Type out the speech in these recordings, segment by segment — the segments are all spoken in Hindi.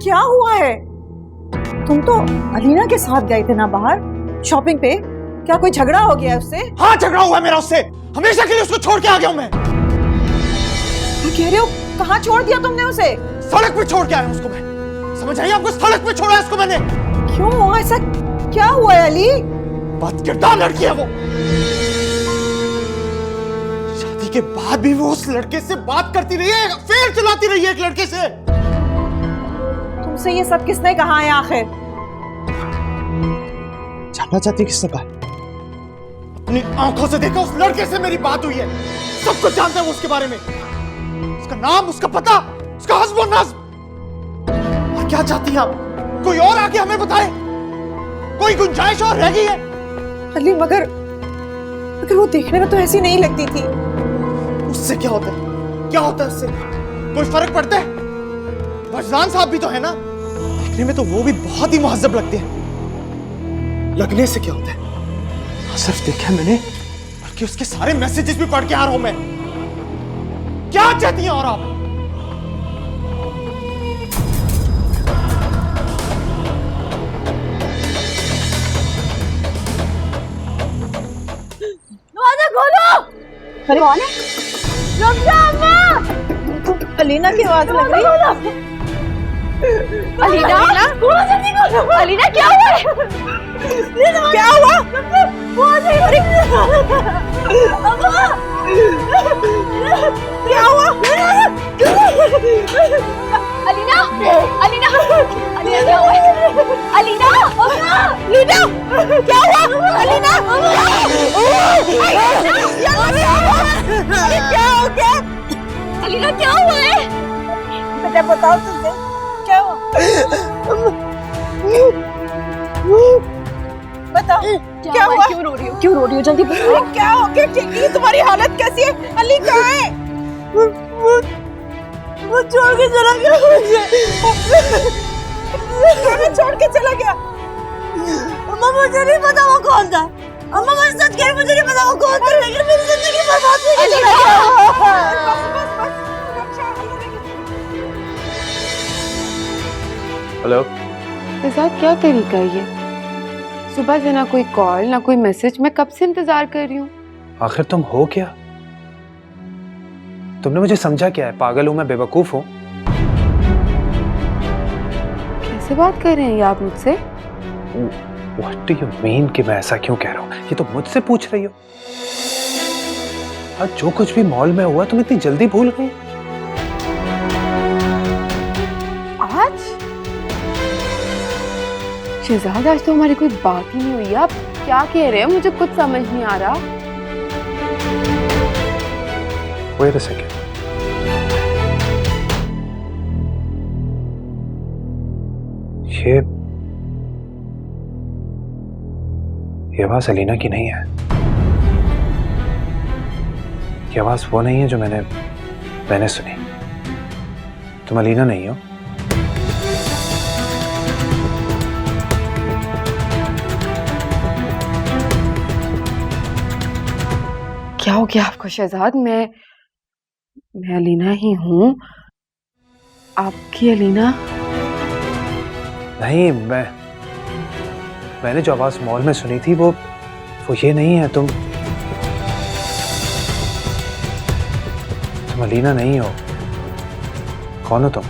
क्या हुआ है? तुम तो अलीना के साथ गए थे ना बाहर शॉपिंग पे, क्या कोई झगड़ा हो गया है उससे? हाँ, झगड़ा हुआ है मेरा उससे। हमेशा के लिए उसको छोड़ के आ गया हूं मैं। क्या कह रहे हो? कहाँ छोड़ दिया तुमने उसे? सड़क पे छोड़ के आया हूं उसको मैं। समझ आई आपको? सड़क पे छोड़ा है उसको मैंने। क्यों? ऐसा क्या हुआ है अली? बदकिरदार लड़की है वो। शादी के बाद भी वो उस लड़के से बात करती रही है, अफेयर चलाती रही है एक लड़के से। तुमसे ये सब किसने कहा है आखिर? जानना चाहती है किसने कहा? अपनी आंखों से देखा, उस लड़के से मेरी बात हुई है। सब कुछ जानता है वो उसके बारे में, उसका नाम, उसका पता, उसका हस्ब और नस्ब। और क्या चाहती हैं आप? कोई और आके हमें बताए? कोई गुंजाइश और रह गई है? अली मगर वो देखने में तो ऐसी नहीं लगती थी। उससे क्या होता है? क्या होता है उससे? कोई फर्क पड़ता है? वजदान साहब भी तो है ना, देखने में तो वो भी बहुत ही मुहज्जब लगते हैं। लगने से क्या होता है? सिर्फ देखा है मैंने, बल्कि उसके सारे मैसेजेस भी पढ़ के आ रहा हूं मैं। क्या चाहती हैं और आप? दरवाजा खोलो! अरे कौन है? रमजा अम्मा! अलीना की आवाज लग रही है। अलीना, अलीना क्या हुआ है? क्या हुआ? अरे क्या हुआ? अलीना, अलीना, अलीना क्या हुआ है? अलीना, लीना, क्या हुआ? अलीना, क्या हो गया? अलीना क्या हुआ है? बेटा बताओ तुझे क्या हुआ? बताओ क्या हुआ? क्यों रो रही हो? क्यों रो रही हो? जल्दी बताओ। क्या हो गया? टिंगी, तुम्हारी हालत कैसी है? अली कहाँ है? वो छोड़ के चला गया मुझे। कहाँ छोड़ के चला गया? अम्मा मुझे नहीं पता वो कौन था। अम्मा मुझे सच कह रही, मुझे नहीं पता वो कौन था, लेकिन मेरी जिंदगी बर्बाद हो गई। हेलो, के साथ क्या तरीका है ये? सुबह से ना कोई कॉल ना कोई मैसेज, मैं कब से इंतजार कर रही हूँ। आखिर तुम हो क्या? तुमने मुझे समझा क्या है? पागल हूं मैं? बेवकूफ हूं? कैसे बात कर रहे हैं ये आप मुझसे? What do you mean कि मैं ऐसा क्यों कह रहा हूँ? ये तो मुझसे पूछ रही हो। आज जो कुछ भी मॉल में हुआ तुम इतनी जल्दी भूल गई? आज शहजाद, आज तो हमारी कोई बात ही नहीं हुई। आप क्या कह रहे हैं? मुझे कुछ समझ नहीं आ रहा। Wait a second. ये आवाज अलीना की नहीं है। ये आवाज वो नहीं है जो मैंने सुनी। तुम अलीना नहीं हो। क्या हो गया आपको शहजाद? मैं अलीना ही हूँ। आपकी अलीना नहीं, मैंने जो आवाज मॉल में सुनी थी वो ये नहीं है। तुम अलीना नहीं हो। कौन हो तुम?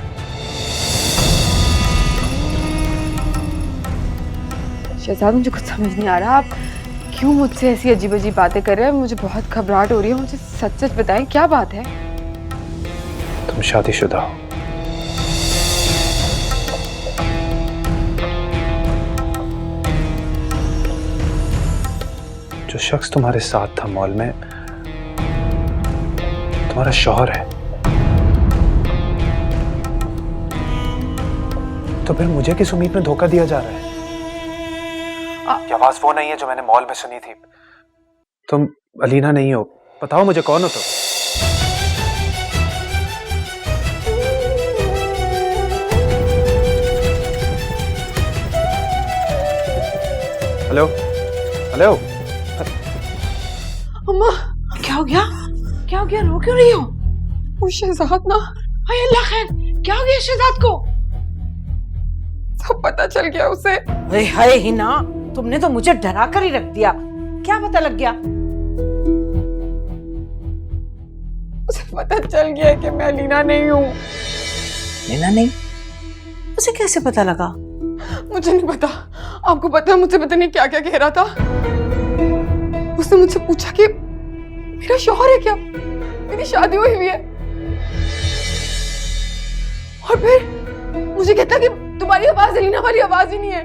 शहजाद, मुझे कुछ समझ नहीं आ रहा। आप क्यों मुझसे ऐसी अजीब अजीब बातें कर रहे हैं? मुझे बहुत घबराहट हो रही है। मुझे सच सच बताएं, क्या बात है? तुम शादीशुदा हो। जो शख्स तुम्हारे साथ था मॉल में तुम्हारा शौहर है। तो फिर मुझे किस उम्मीद में धोखा दिया जा रहा है? ये आवाज वो नहीं है जो मैंने मॉल में सुनी थी। तुम अलीना नहीं हो। बताओ मुझे, कौन हो तुम? Hello hello. अम्मा क्या हो गया? क्या हो गया? रो क्यों रही हो? वो शहजाद ना, हाय अल्लाह खैर, क्या हो गया शहजाद को? पता चल गया उसे। अरे हाय हिना, तुमने तो मुझे डरा कर ही रख दिया। क्या पता लग गया? उसे पता चल गया कि मैं अलीना नहीं हूँ। लेना नहीं? उसे कैसे पता लगा? मुझे नहीं पता। आपको पता है मुझसे पता नहीं क्या क्या कह रहा था। उसने मुझसे पूछा कि मेरा शौहर है क्या, मेरी शादी हुई है, और फिर मुझे कहता कि तुम्हारी आवाज अलीना वाली आवाज ही नहीं है।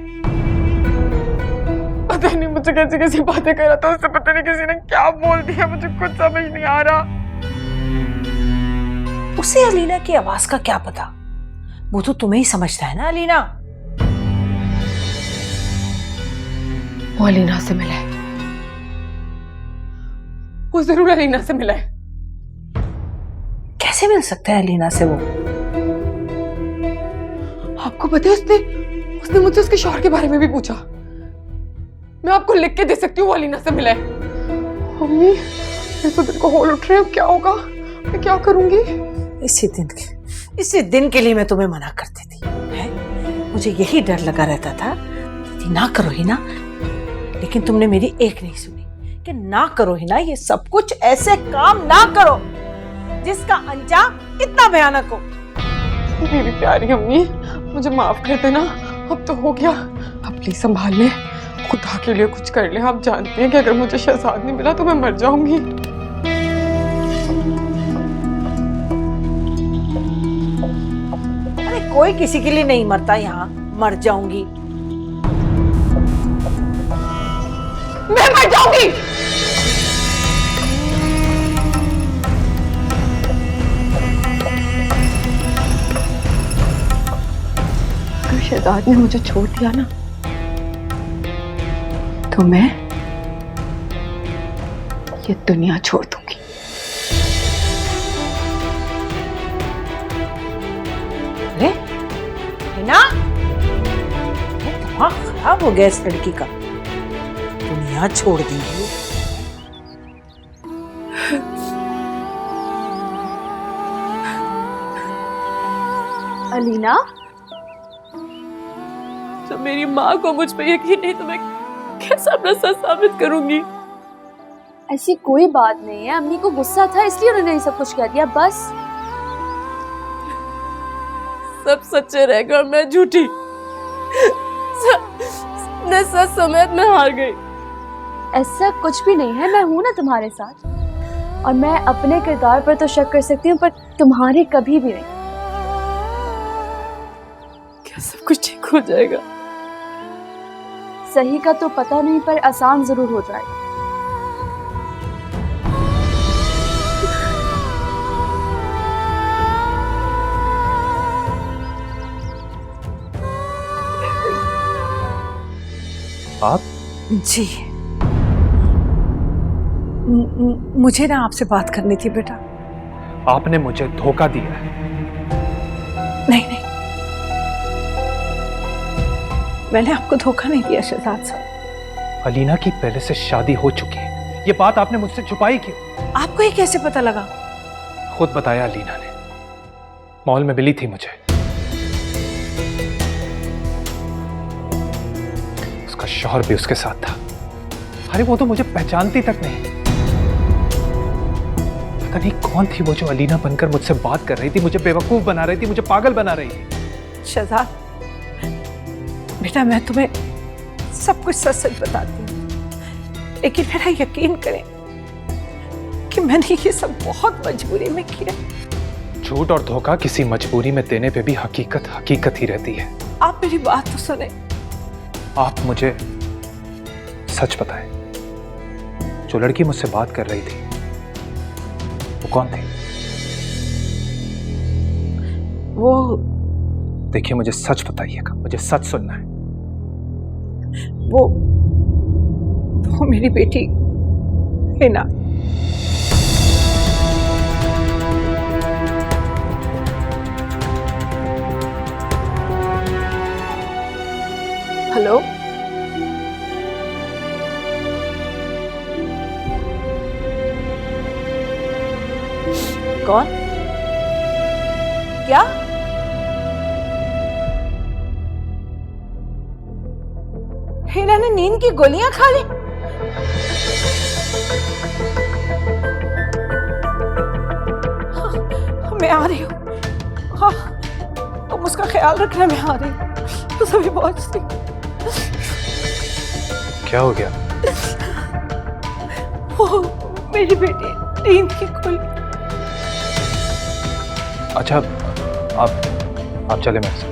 पता नहीं मुझे कैसी कैसी बातें कर रहा था। उससे पता नहीं किसी ने क्या बोल दिया, मुझे कुछ समझ नहीं आ रहा। उसे अलीना की आवाज का क्या पता? वो तो तुम्हें ही समझता है ना अलीना। वो अलीना से मिला है, वो जरूर अलीना से मिला है। कैसे मिल सकता है अलीना से वो? आपको पता है उसने मुझसे उसके शौहर के बारे में भी पूछा। मैं आपको लिख के दे सकती हूँ, वो अलीना से मिला है। मम्मी, मेरे तो दिल को होल उठ रहे हैं। अब क्या होगा, मैं क्या करूंगी? इसी दिन के लिए मैं तुम्हें मना करती थी, है? मुझे यही डर लगा रहता था कि ना करो ही ना, लेकिन तुमने मेरी एक नहीं सुनी कि ना करो ही ना, ये सब कुछ ऐसे काम ना करो जिसका अंजाम इतना भयानक हो। मेरी प्यारी अम्मी, मुझे माफ कर देना, अब तो हो गया। अब प्लीज संभाल ले, खुदा के लिए कुछ कर ले। आप जानते हैं कि अगर मुझे शहजाद नहीं मिला तो मैं मर जाऊंगी। अरे कोई किसी के लिए नहीं मरता यहाँ, मर जाऊंगी। मैं मर जाऊंगी। अगर शहजाद ने मुझे छोड़ दिया ना, तो मैं ये दुनिया छोड़ दूंगी। अरे हिना, दिमाग खराब हो गया इस लड़की का। दुनिया छोड़ देंगी? अलीना, तो मेरी माँ को मुझ पर यकीन नहीं तो मैं कैसे अपना सच साबित करूंगी? ऐसी कोई बात नहीं है। अम्मी को गुस्सा था इसलिए उन्होंने ये सब कुछ कह दिया, बस। सब सच्चे रहेगा और मैं झूठी। मैं सच समेत मैं हार गई। ऐसा कुछ भी नहीं है, मैं हूं ना तुम्हारे साथ, और मैं अपने किरदार पर तो शक कर सकती हूँ, पर तुम्हारे कभी भी नहीं। क्या सब कुछ ठीक हो जाएगा? सही का तो पता नहीं, पर आसान जरूर हो जाएगा। आप? जी, मुझे ना आपसे बात करनी थी बेटा। आपने मुझे धोखा दिया है। नहीं नहीं, मैंने आपको धोखा नहीं दिया शहजाद साहब। अलीना की पहले से शादी हो चुकी है, ये बात आपने मुझसे छुपाई क्यों? आपको ये कैसे पता लगा? खुद बताया अलीना ने, मॉल में मिली थी मुझे। उसका शौहर भी उसके साथ था। अरे वो तो मुझे पहचानती तक नहीं। पता नहीं कौन थी वो जो अलीना बनकर मुझसे बात कर रही थी, मुझे बेवकूफ बना रही थी, मुझे पागल बना रही थी। शहजाद बेटा, मैं तुम्हें सब कुछ सच सच बताती हूँ, लेकिन मेरा यकीन करें कि मैंने ये सब बहुत मजबूरी में किया। झूठ और धोखा किसी मजबूरी में देने पे भी हकीकत हकीकत ही रहती है। आप मेरी बात तो सुने। आप मुझे सच बताएं, जो लड़की मुझसे बात कर रही थी वो कौन थी? वो देखिए, मुझे सच बताइएगा, मुझे सच सुनना है। वो मेरी बेटी हिना। हेलो, कौन? क्या? हीना ने नींद की गोलियां खा ली। हाँ, मैं आ रही हूँ। हाँ, तुम उसका ख्याल रखना, मैं आ रही हूँ। तो सभी पहुंचती। क्या हो गया? वो मेरी बेटी नींद की गोली। अच्छा, आप चले मेरे साथ।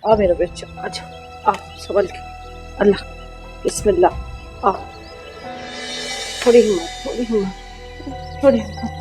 आ मेरा बच्चा, अच्छा आ, संभल के। अल्लाह, बिस्मिल्लाह। आ, थोड़ी हिम्मत, थोड़ी हिम्मत, थोड़ी हिम्मत।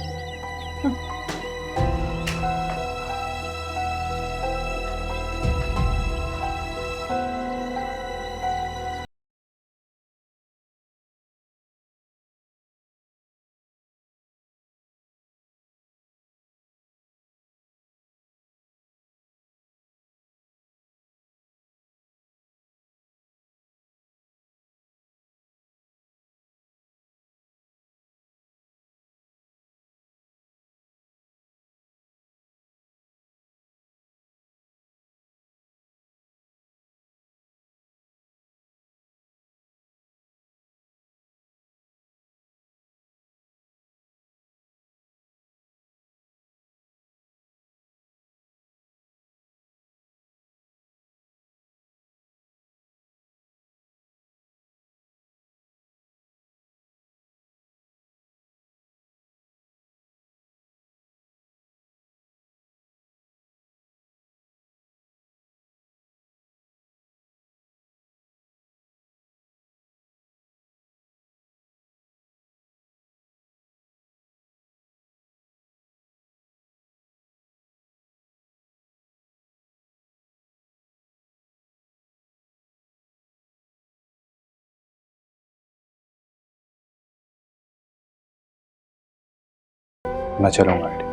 मैं चलूंगा आंटी,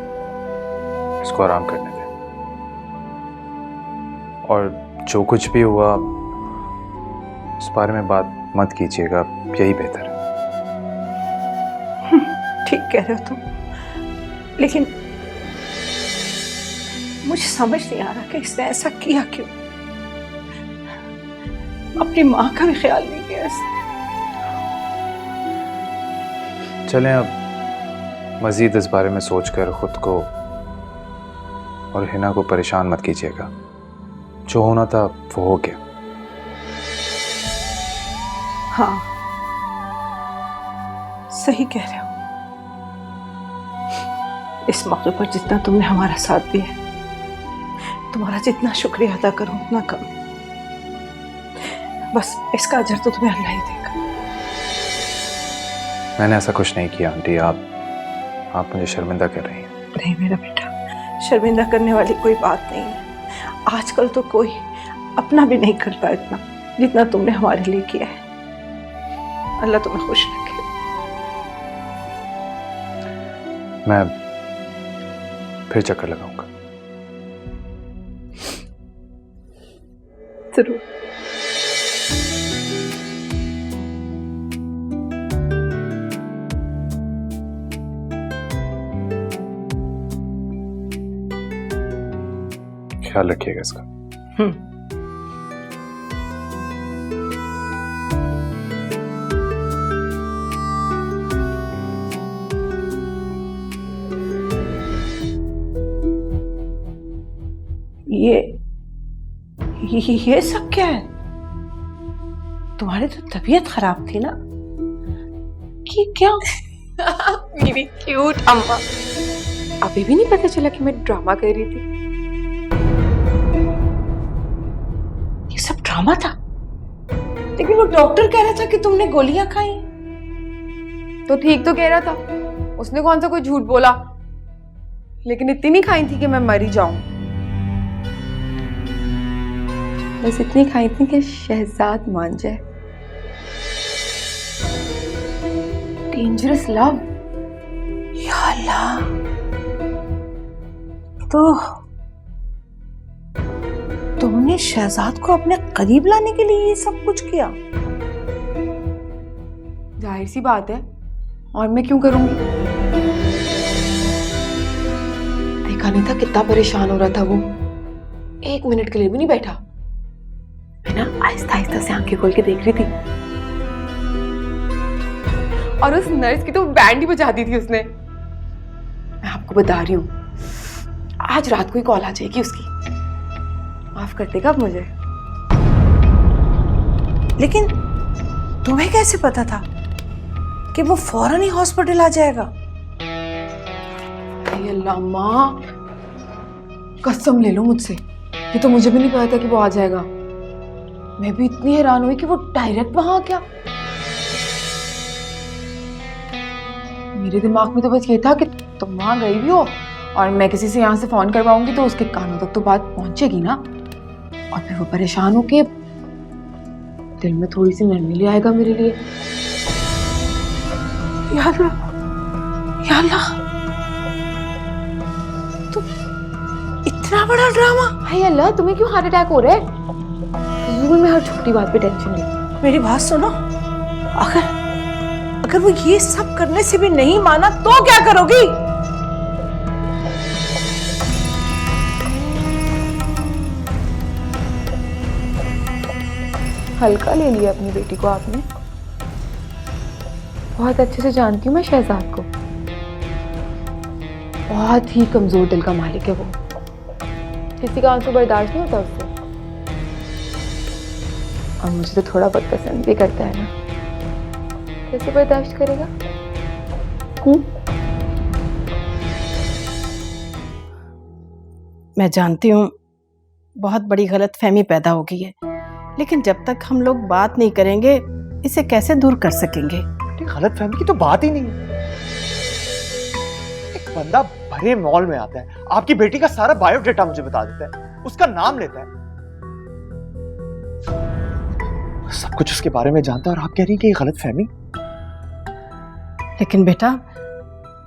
इसको आराम करने दें। और जो कुछ भी हुआ उस बारे में बात मत कीजिएगा, यही बेहतर है। ठीक कह रहे हो तुम, लेकिन मुझे समझ नहीं आ रहा कि इसने ऐसा किया क्यों। अपनी माँ का भी ख्याल नहीं किया इसने। चलें, अब मजीद इस बारे में सोचकर खुद को और हिना को परेशान मत कीजिएगा। जो होना था वो हो गया। हाँ, सही कह रहे हो। इस मौके पर जितना तुमने हमारा साथ दिया, तुम्हारा जितना शुक्रिया अदा करूं उतना कम। बस इसका अजर तो तुम्हें अल्लाह ही देगा। मैंने ऐसा कुछ नहीं किया आंटी, आप मुझे शर्मिंदा कर रही हैं। नहीं मेरा बेटा, शर्मिंदा करने वाली कोई बात नहीं है। आजकल तो कोई अपना भी नहीं करता इतना जितना तुमने हमारे लिए किया है। अल्लाह तुम्हें खुश रखे। मैं फिर चक्कर लगाऊंगा। जरूर। ख्याल रखिएगा इसका। ये सब क्या है? तुम्हारी तो तबीयत खराब थी ना? कि क्या? मेरी क्यूट अम्मा, अभी भी नहीं पता चला कि मैं ड्रामा कर रही थी? ये सब ड्रामा था? लेकिन वो डॉक्टर कह रहा था कि तुमने गोलियां खाई। तो ठीक तो कह रहा था, उसने कौन सा कोई झूठ बोला। लेकिन इतनी नहीं खाई थी कि मैं मरी जाऊं, बस इतनी खाई थी कि शहजाद मान जाए। Dangerous love. या अल्लाह, तो तुमने शहजाद को अपने करीब लाने के लिए ये सब कुछ किया? जाहिर सी बात है, और मैं क्यों करूंगी? देखा नहीं था कितना परेशान हो रहा था वो, 1 मिनट के लिए भी नहीं बैठा। मैं ना आहिस्ता आहिस्ता से आंखें खोल के देख रही थी, और उस नर्स की तो बैंड ही बजा दी थी उसने। मैं आपको बता रही हूँ, आज रात को ही कॉल आ जाएगी उसकी। माफ कर देगा अब मुझे। लेकिन तुम्हें कैसे पता था कि वो फौरन ही हॉस्पिटल आ जाएगा? अरे अल्लाह माँ, कसम ले लो मुझसे, ये तो मुझे भी नहीं पता था कि वो आ जाएगा। मैं भी इतनी हैरान हुई कि वो डायरेक्ट वहां आ गया। मेरे दिमाग में तो बस ये था कि तुम वहां गई भी हो और मैं किसी से यहाँ से फोन करवाऊंगी तो उसके कानों तक तो बात पहुंचेगी ना, और फिर वो परेशान होके दिल में थोड़ी सी नरमी ले आएगा मेरे लिए। या अल्लाह, तो इतना बड़ा ड्रामा! हाय अल्लाह, तुम्हें क्यों हार्ट अटैक हो रहा है? यूं में हर छोटी बात पे टेंशन ली। मेरी बात सुनो, अगर वो ये सब करने से भी नहीं माना तो क्या करोगी? हल्का ले लिया अपनी बेटी को आपने। बहुत अच्छे से जानती हूँ मैं शहजाद को, बहुत ही कमजोर दिल का मालिक है वो। किसी का आंसू बर्दाश्त नहीं होता उससे, और मुझे तो थोड़ा बहुत पसंद भी करता है ना, कैसे बर्दाश्त करेगा? मैं जानती हूँ बहुत बड़ी गलतफहमी पैदा हो गई है, लेकिन जब तक हम लोग बात नहीं करेंगे इसे कैसे दूर कर सकेंगे? गलतफहमी की तो बात ही नहीं है। एक बंदा भरे मॉल में आता है, आपकी बेटी का सारा बायोडेटा मुझे बता देता है, उसका नाम लेता है, सब कुछ उसके बारे में जानता है, और आप कह रही हैं कि ये गलतफहमी? लेकिन बेटा,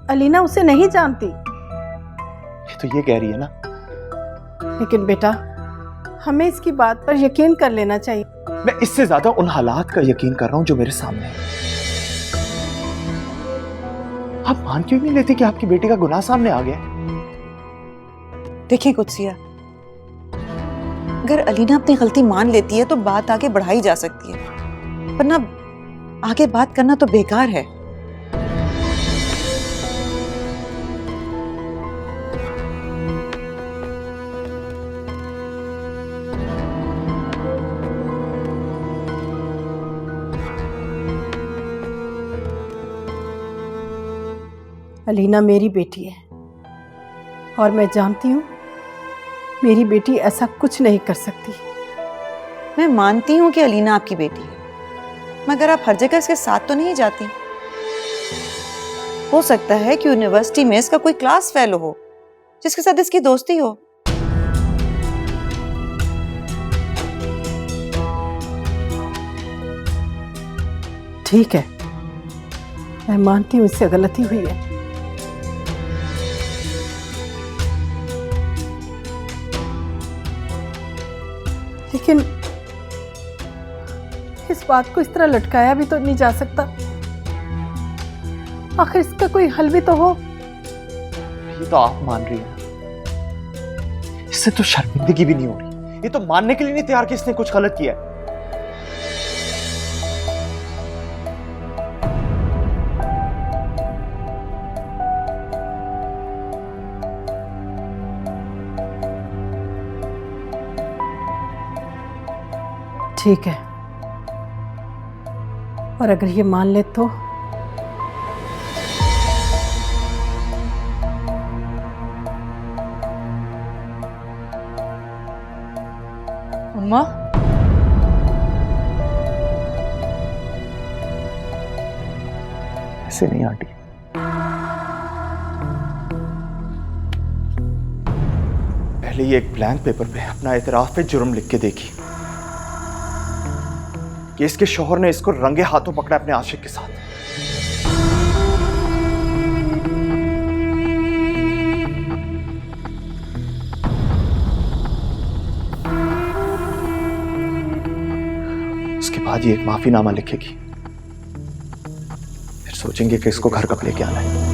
अलीना उसे नहीं जानती। ये तो ये कह रही है ना। लेकिन बेटा, हमें इसकी बात पर यकीन कर लेना चाहिए। मैं इससे ज्यादा उन हालात का यकीन कर रहा हूं जो मेरे सामने है। आप मान क्यों नहीं लेते कि आपकी बेटी का गुनाह सामने आ गया? देखिए कुदसिया, अगर अलीना अपनी गलती मान लेती है तो बात आगे बढ़ाई जा सकती है, वरना आगे बात करना तो बेकार है। अलीना मेरी बेटी है, और मैं जानती हूँ मेरी बेटी ऐसा कुछ नहीं कर सकती। मैं मानती हूँ कि अलीना आपकी बेटी है, मगर आप हर जगह इसके साथ तो नहीं जाती। हो सकता है कि यूनिवर्सिटी में इसका कोई क्लास फेलो हो जिसके साथ इसकी दोस्ती हो। ठीक है, मैं मानती हूँ इससे गलती हुई है, लेकिन इस बात को इस तरह लटकाया भी तो नहीं जा सकता। आखिर इसका कोई हल भी तो हो। ये तो आप मान रही हैं, इससे तो शर्मिंदगी भी नहीं हो रही, ये तो मानने के लिए नहीं तैयार कि इसने कुछ गलत किया है। ठीक है, और अगर ये मान ले तो? अम्मा, ऐसे नहीं आंटी, पहले ये एक ब्लैंक पेपर पे अपना एतराफ पे जुर्म लिख के देखी कि इसके शौहर ने इसको रंगे हाथों पकड़ा अपने आशिक के साथ। उसके बाद ये एक माफीनामा लिखेगी, फिर सोचेंगे कि इसको घर कब लेके आना है।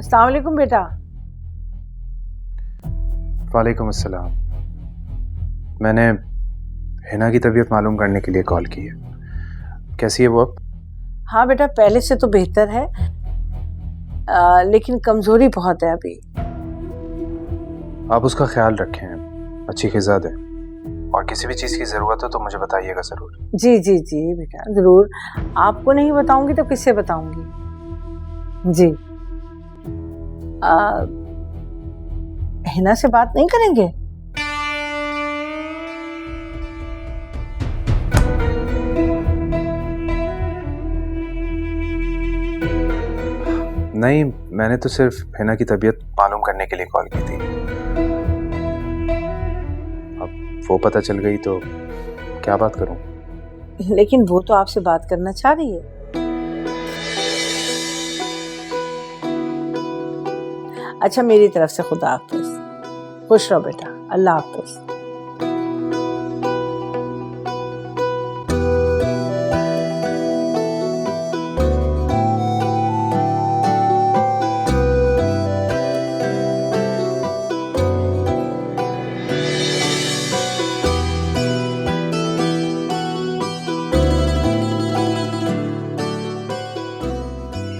अस्सलाम वालेकुम बेटा। वालेकुम अस्सलाम। मैंने हिना की तबीयत मालूम करने के लिए कॉल की है। कैसी है वो अब? हाँ बेटा, पहले से तो बेहतर है, लेकिन कमजोरी बहुत है अभी। आप उसका ख्याल रखें, अच्छी ग़िज़ा दें, और किसी भी चीज़ की ज़रूरत हो तो मुझे बताइएगा ज़रूर। जी जी जी बेटा, ज़रूर। आपको नहीं बताऊंगी तो किससे बताऊंगी? जी। हिना से बात नहीं करेंगे? नहीं, मैंने तो सिर्फ हिना की तबीयत मालूम करने के लिए कॉल की थी। अब वो पता चल गई तो क्या बात करूं? लेकिन वो तो आपसे बात करना चाह रही है। अच्छा, मेरी तरफ से खुदा हाफिज। खुश रहो बेटा, अल्लाह हाफिज।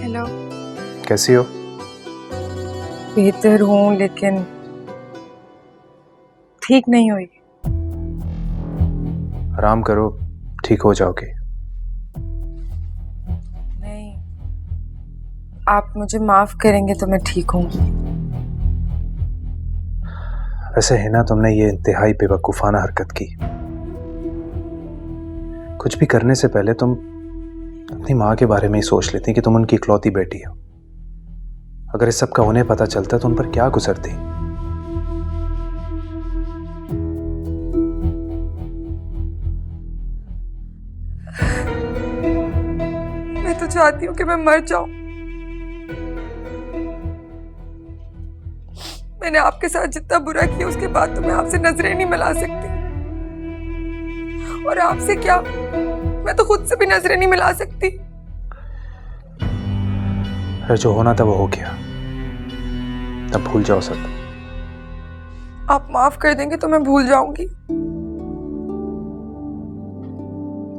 हेलो। कैसी हो? बेहतर हूँ लेकिन ठीक नहीं हुई। आराम करो, ठीक हो जाओगे। नहीं, आप मुझे माफ करेंगे तो मैं ठीक हूँ। वैसे हिना, तुमने ये इंतहाई बेवकूफ़ाना हरकत की। कुछ भी करने से पहले तुम अपनी माँ के बारे में ही सोच लेती कि तुम उनकी इकलौती बेटी हो। अगर इस सब का उन्हें पता चलता तो उन पर क्या गुजरती। मैं तो चाहती हूँ कि मैं मर जाऊं। मैंने आपके साथ जितना बुरा किया उसके बाद तो मैं आपसे नजरें नहीं मिला सकती। और आपसे क्या, मैं तो खुद से भी नजरें नहीं मिला सकती। जो होना था वो हो गया, अब भूल जाओ सब। आप माफ कर देंगे तो मैं भूल जाऊंगी।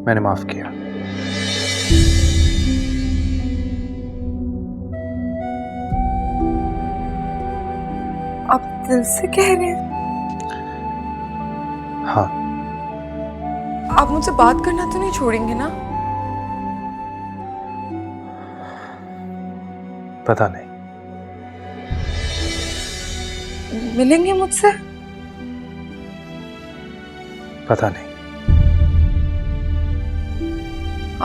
मैंने माफ किया। आप दिल से कह रहे हैं? हाँ। आप मुझसे बात करना तो नहीं छोड़ेंगे ना? पता नहीं। मिलेंगे मुझसे? पता नहीं।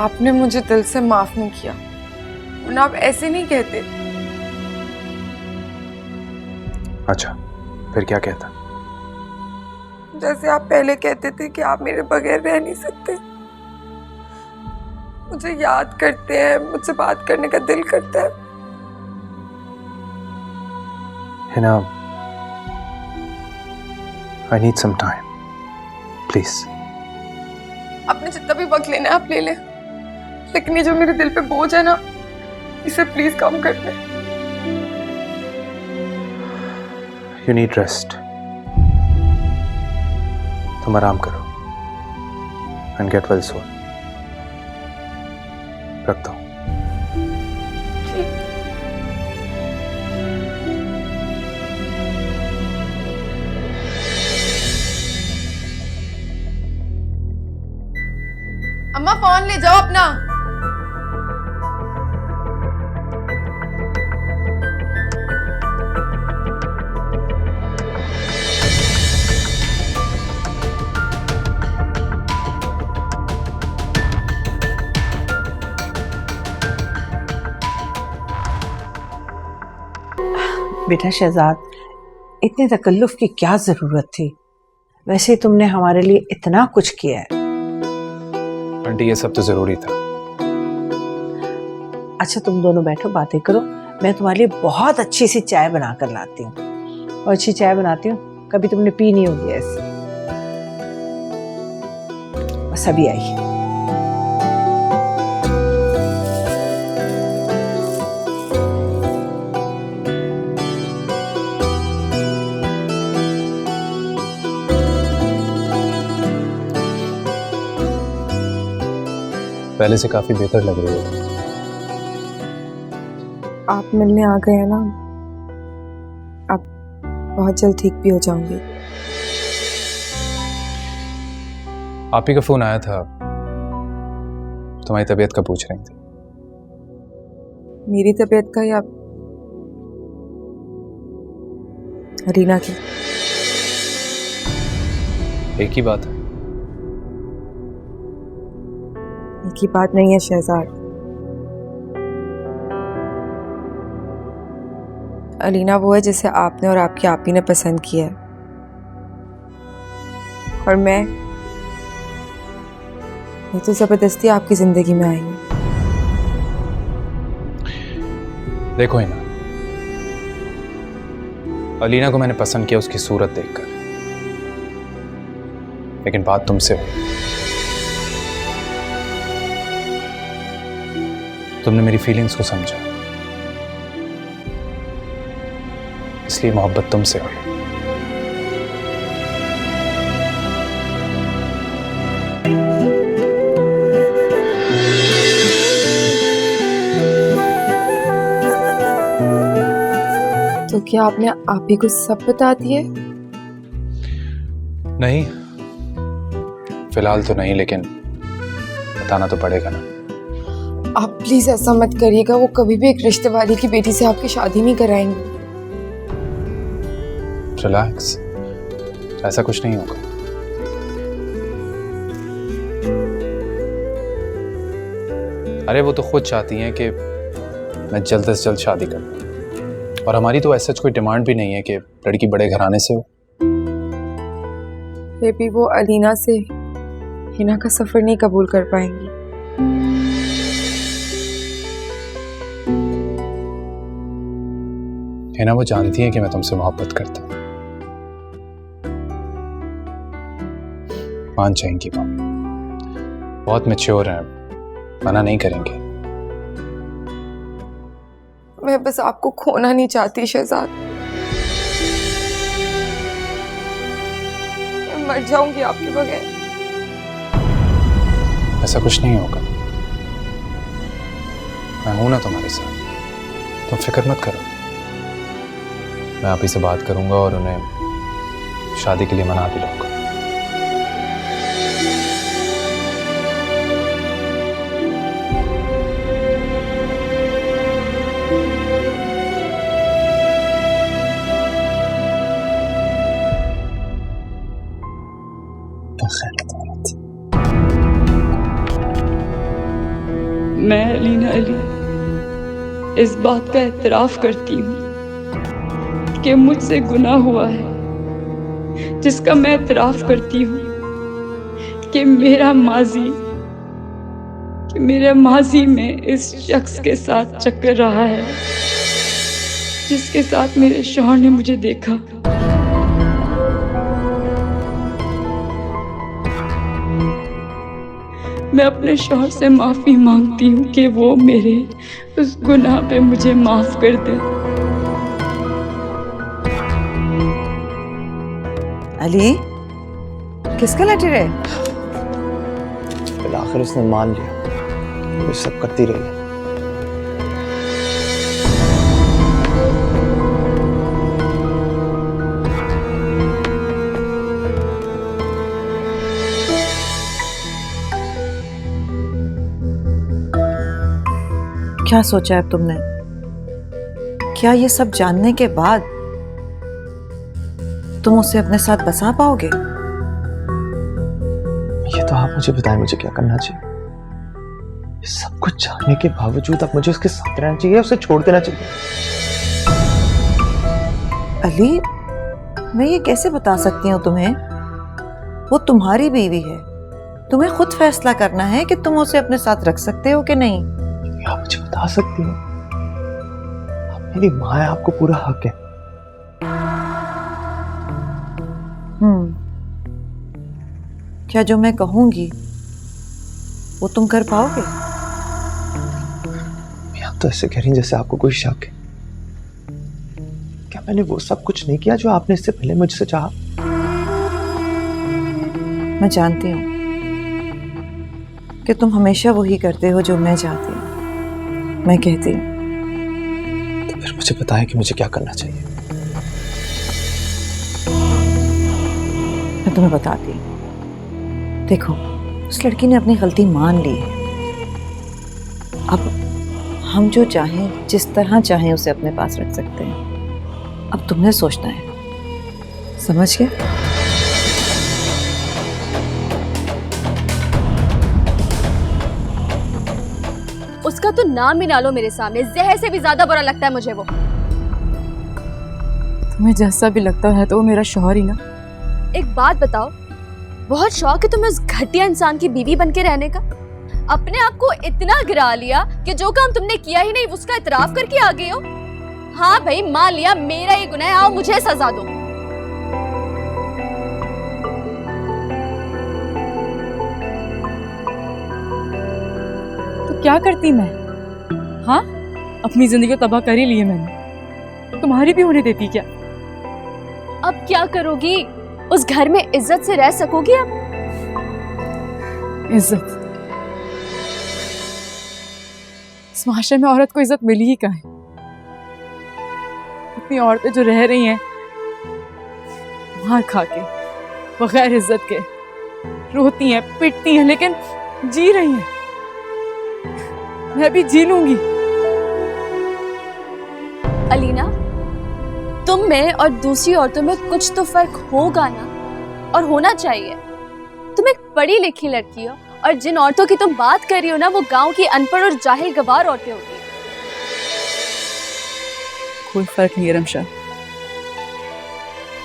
आपने मुझे दिल से माफ नहीं किया, वरना आप ऐसे नहीं कहते। अच्छा, फिर क्या कहता? जैसे आप पहले कहते थे कि आप मेरे बगैर रह नहीं सकते। मुझे याद करते हैं, मुझसे बात करने का दिल करता है। Hina, I need some time, please. आपने जितना भी वक्त लेना है आप ले लें, लेकिन ये जो मेरे दिल पे बोझ है ना, इसे प्लीज कम कर दें। You need rest. तुम आराम करो and get well soon. रखता हूँ। अम्मा फोन ले जाओ अपना। बेटा शहजाद, इतने तकल्लुफ की क्या जरूरत थी? वैसे तुमने हमारे लिए इतना कुछ किया है। आंटी, ये सब तो जरूरी था। अच्छा, तुम दोनों बैठो, बातें करो। मैं तुम्हारे लिए बहुत अच्छी सी चाय बना कर लाती हूँ, और अच्छी चाय बनाती हूँ, कभी तुमने पी नहीं होगी ऐसी। बस अभी आई। पहले से काफी बेहतर लग रही है। आप मिलने आ गए हैं ना, आप बहुत जल्द ठीक भी हो जाऊंगी। आप ही का फोन आया था, तुम्हारी तबीयत का पूछ रही थी। मेरी तबीयत का या रीना की? एक ही बात है। एक ही बात नहीं है शहजाद। अलीना वो है जिसे आपने और आपकी आपी ने पसंद किया है, और मैं तो जबरदस्ती आपकी जिंदगी में आई हूँ। देखो ही ना, अलीना को मैंने पसंद किया उसकी सूरत देखकर, लेकिन बात तुमसे हुई। तुमने मेरी फीलिंग्स को समझा, इसलिए मोहब्बत तुमसे हुई। तो क्या आपने आप ही को सब बता दिए? नहीं, फिलहाल तो नहीं, लेकिन बताना तो पड़ेगा ना। आप प्लीज ऐसा मत करिएगा, वो कभी भी एक रिश्ते वाली की बेटी से आपकी शादी नहीं कराएंगे। रिलैक्स, ऐसा कुछ नहीं होगा। अरे वो तो खुद चाहती हैं कि मैं जल्द से जल्द शादी करूं, और हमारी तो ऐसा कोई डिमांड भी नहीं है कि लड़की बड़े घराने से हो। फिर भी वो अलीना से हिना का सफर नहीं कबूल कर पाएंगी। हिना वो जानती है कि मैं तुमसे मोहब्बत करता हूं, मान जाएंगी वो, बहुत मैच्योर हैं, मना नहीं करेंगे। मैं बस आपको खोना नहीं चाहती शहजाद। मैं मर जाऊंगी आपके बगैर। ऐसा कुछ नहीं होगा, मैं हूं ना तुम्हारे साथ, तुम फिक्र मत करो। मैं आप ही से बात करूंगा और उन्हें शादी के लिए मना भी लूंगा। मैं अलीना अली इस बात का एतराफ़ करती हूँ कि मुझसे गुनाह हुआ है, जिसका मैं एतराफ़ करती हूँ कि मेरे माजी में इस शख्स के साथ चक्कर रहा है जिसके साथ मेरे शौहर ने मुझे देखा। मैं अपने शौहर से माफ़ी मांगती हूँ कि वो मेरे उस गुनाह पे मुझे माफ़ कर दे। अली, किसका लेटर है? फिर आखिर उसने मान लिया, वो सब करती रही है। क्या सोचा है तुमने? क्या ये सब जानने के बाद तुम उसे अपने साथ बसा पाओगे? ये तो आप मुझे बताएं, मुझे क्या करना चाहिए? ये सब कुछ जानने के बावजूद अब मुझे उसके साथ रहना चाहिए, उसे छोड़ देना चाहिए? अली, मैं ये कैसे बता सकती हूँ तुम्हें? वो तुम्हारी बीवी है, तुम्हें खुद फैसला करना है कि तुम उसे अपने साथ रख सकते हो कि नहीं। आप मुझे बता सकती हो, आप मेरी माँ है, आपको पूरा हक है। क्या जो मैं कहूंगी वो तुम कर पाओगे? आप तो ऐसे कह रही हैं जैसे आपको कोई शक है। क्या मैंने वो सब कुछ नहीं किया जो आपने इससे पहले मुझसे चाहा? मैं जानती हूँ, कि तुम हमेशा वही करते हो जो मैं चाहती हूँ, मैं कहती हूँ। तो फिर मुझे बताएं कि मुझे क्या करना चाहिए। मैं तुम्हें बताती हूँ। देखो, उस लड़की ने अपनी गलती मान ली है। अब हम जो चाहें, जिस तरह चाहें, उसे अपने पास रख सकते हैं। अब तुमने सोचना है, समझ गए? उसका तो नाम ही ना लो मेरे सामने, जहर से भी ज्यादा बुरा लगता है मुझे वो। तुम्हें जैसा भी लगता है तो वो मेरा शौहर ही ना। एक बात बताओ, बहुत शौक है तुम्हें उस घटिया इंसान की बीवी बन के रहने का? अपने आप को इतना गिरा लिया कि जो काम तुमने किया ही नहीं उसका इतराफ करके आ गए हो। हाँ भाई, मान लिया मेरा ही गुनाह है, आओ मुझे सजा दो। तो क्या करती मैं? हाँ, अपनी जिंदगी को तबाह कर ही ली है मैंने, तुम्हारी भी होने देती क्या? अब क्या करोगी? उस घर में इज्जत से रह सकोगी अब? इज्जत? इस माशरे में औरत को इज्जत मिली ही कहाँ है? इतनी औरतें जो रह रही हैं मार खा के, बगैर इज्जत के, रोती हैं, पिटती हैं, लेकिन जी रही हैं। मैं भी जी लूंगी। अलीना, तुम में और दूसरी औरतों में कुछ तो फर्क होगा ना, और होना चाहिए। तुम एक पढ़ी लिखी लड़की हो, और जिन औरतों की तुम बात कर रही हो ना, वो गांव की अनपढ़ और जाहिल गवार औरतें होती हैं। कोई फर्क नहीं है रमशा,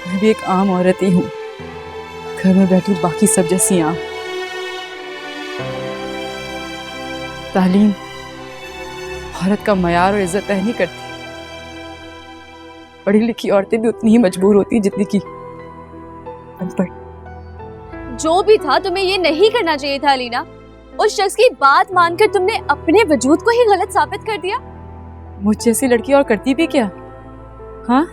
मैं भी एक आम औरत ही हूँ, घर में बैठी बाकी सब जैसी आम। तालीम औरत का मयार और इज्जत तय नहीं करती। पढ़ी लिखी औरतें भी उतनी ही मजबूर होती हैं जितनी की अनपढ़। जो भी था, तुम्हें ये नहीं करना चाहिए था अलीना। उस शख्स की बात मानकर तुमने अपने वजूद को ही गलत साबित कर दिया। मुझ जैसी लड़की और करती भी क्या? हाँ,